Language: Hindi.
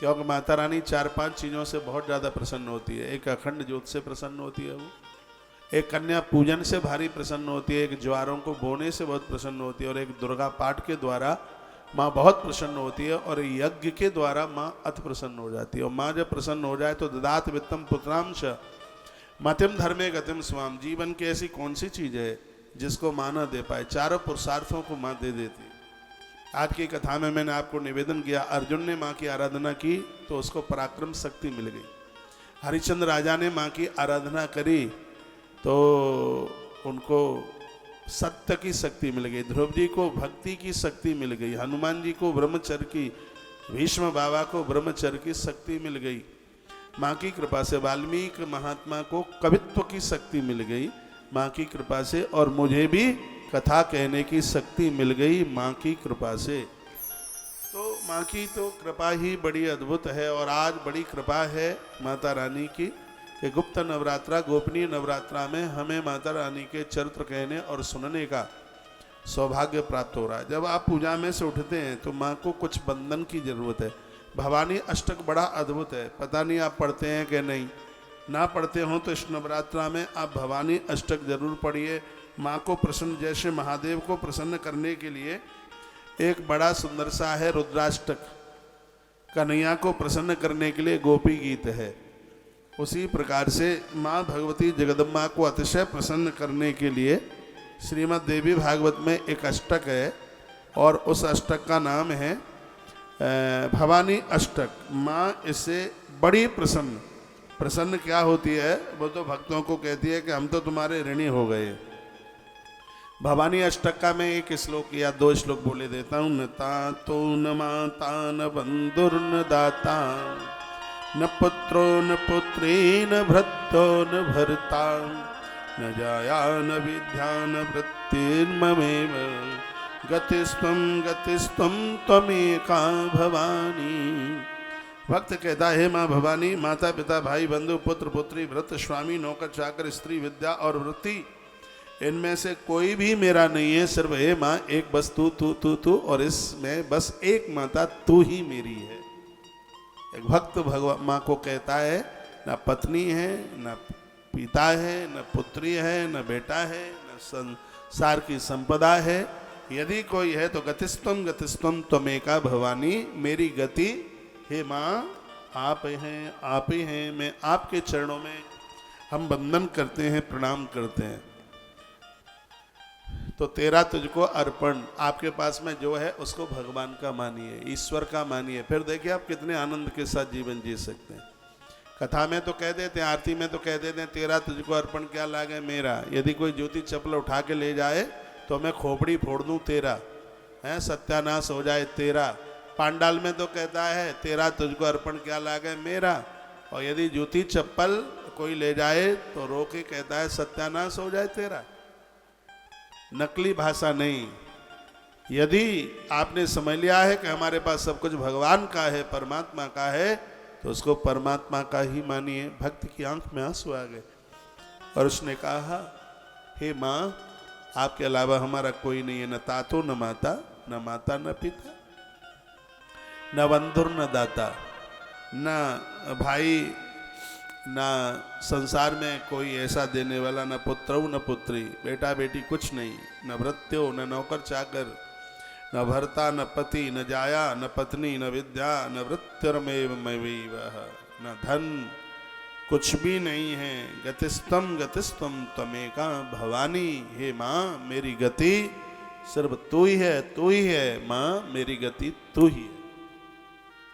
क्योंकि माता रानी 4-5 चीज़ों से बहुत ज़्यादा प्रसन्न होती है। एक अखंड ज्योत से प्रसन्न होती है वो, एक कन्या पूजन से भारी प्रसन्न होती है, एक ज्वारों को बोने से बहुत प्रसन्न होती है, और एक दुर्गा पाठ के द्वारा माँ बहुत प्रसन्न होती है, और यज्ञ के द्वारा माँ अति प्रसन्न हो जाती है। और माँ जब प्रसन्न हो जाए तो ददात वित्तम पुत्रांश मतिम धर्मे गतिम स्वाम। जीवन की ऐसी कौन सी चीज़ है जिसको माँ न दे पाए? चारों पुरुषार्थों को माँ दे देती है। आज की कथा में मैंने आपको निवेदन किया, अर्जुन ने माँ की आराधना की तो उसको पराक्रम शक्ति मिल गई। हरिश्चंद्र राजा ने माँ की आराधना करी तो उनको सत्य की शक्ति मिल गई। ध्रुव जी को भक्ति की शक्ति मिल गई। हनुमान जी को ब्रह्मचर्य की, भीष्म बाबा को ब्रह्मचर्य की शक्ति मिल गई माँ की कृपा से। वाल्मीकि महात्मा को कवित्व की शक्ति मिल गई माँ की कृपा से, और मुझे भी कथा कहने की शक्ति मिल गई माँ की कृपा से। तो माँ की तो कृपा ही बड़ी अद्भुत है। और आज बड़ी कृपा है माता रानी की कि गुप्त नवरात्रा, गोपनीय नवरात्रा में हमें माता रानी के चरित्र कहने और सुनने का सौभाग्य प्राप्त हो रहा है। जब आप पूजा में से उठते हैं तो माँ को कुछ बंधन की जरूरत है। भवानी अष्टक बड़ा अद्भुत है, पता नहीं आप पढ़ते हैं कि नहीं। ना पढ़ते हो तो इस नवरात्रा में आप भवानी अष्टक जरूर पढ़िए। माँ को प्रसन्न, जैसे महादेव को प्रसन्न करने के लिए एक बड़ा सुंदर सा है रुद्राष्टक, कन्हैया को प्रसन्न करने के लिए गोपी गीत है, उसी प्रकार से माँ भगवती जगदम्बा को अतिशय प्रसन्न करने के लिए श्रीमद् देवी भागवत में एक अष्टक है, और उस अष्टक का नाम है भवानी अष्टक। माँ इससे बड़ी प्रसन्न क्या होती है, वो तो भक्तों को कहती है कि हम तो तुम्हारे ऋणी हो गए। भवानी अष्टक का मैं एक श्लोक या 2 श्लोक बोले देता हूँ। न तातो न माता न बंधुर्न दाता, न पुत्रो न पुत्री न भ्रतो न भर्ता, न जाया न विद्या न वृत्तिर्ममेव, गतिस्त्वं त्वमेका भवानी। भक्त कहता है माँ भवानी, माता पिता भाई बंधु पुत्र पुत्री व्रत स्वामी नौकर चाकर स्त्री विद्या और वृत्ति, इनमें से कोई भी मेरा नहीं है, सिर्फ हे माँ एक बस तू तू तू तू, और इसमें बस एक माता तू ही मेरी है। एक भक्त भगवान माँ को कहता है, न पत्नी है, न पिता है, न पुत्री है, न बेटा है, न संसार की संपदा है। यदि कोई है तो गतिस्त्वम त्वमेका भवानी, मेरी गति हे माँ आप हैं, आप ही हैं। मैं आपके चरणों में हम वंदन करते हैं, प्रणाम करते हैं। तो तेरा तुझको अर्पण, आपके पास में जो है उसको भगवान का मानिए, ईश्वर का मानिए। फिर देखिए आप कितने आनंद के साथ जीवन जी सकते हैं। कथा में तो कह देते हैं, आरती में तो कह देते हैं तेरा तुझको अर्पण क्या लागे मेरा। यदि कोई ज्योति चप्पल उठा के ले जाए तो मैं खोपड़ी फोड़ दूं तेरा, है सत्यानाश हो जाए तेरा। पांडाल में तो कहता है तेरा तुझको अर्पण क्या लागे मेरा, और यदि ज्योति चप्पल कोई ले जाए तो रो के कहता है सत्यानाश हो जाए तेरा। नकली भाषा नहीं। यदि आपने समझ लिया है कि हमारे पास सब कुछ भगवान का है, परमात्मा का है, तो उसको परमात्मा का ही मानिए। भक्त की आंख में आंसू आ गए और उसने कहा हे माँ आपके अलावा हमारा कोई नहीं है, न तातो न माता, न माता न पिता, न बंधुर न दाता, न भाई, न संसार में कोई ऐसा देने वाला, न पुत्र न पुत्री, बेटा बेटी कुछ नहीं, न भृत्यो न नौकर चाकर, न भर्ता न पति, न जाया न पत्नी, न विद्या न वृत्तिर्मेव न धन, कुछ भी नहीं है। गतिस्तम त्वमेका भवानी, हे माँ मेरी गति सिर्फ तू ही है, तू ही है माँ, मेरी गति तू ही है।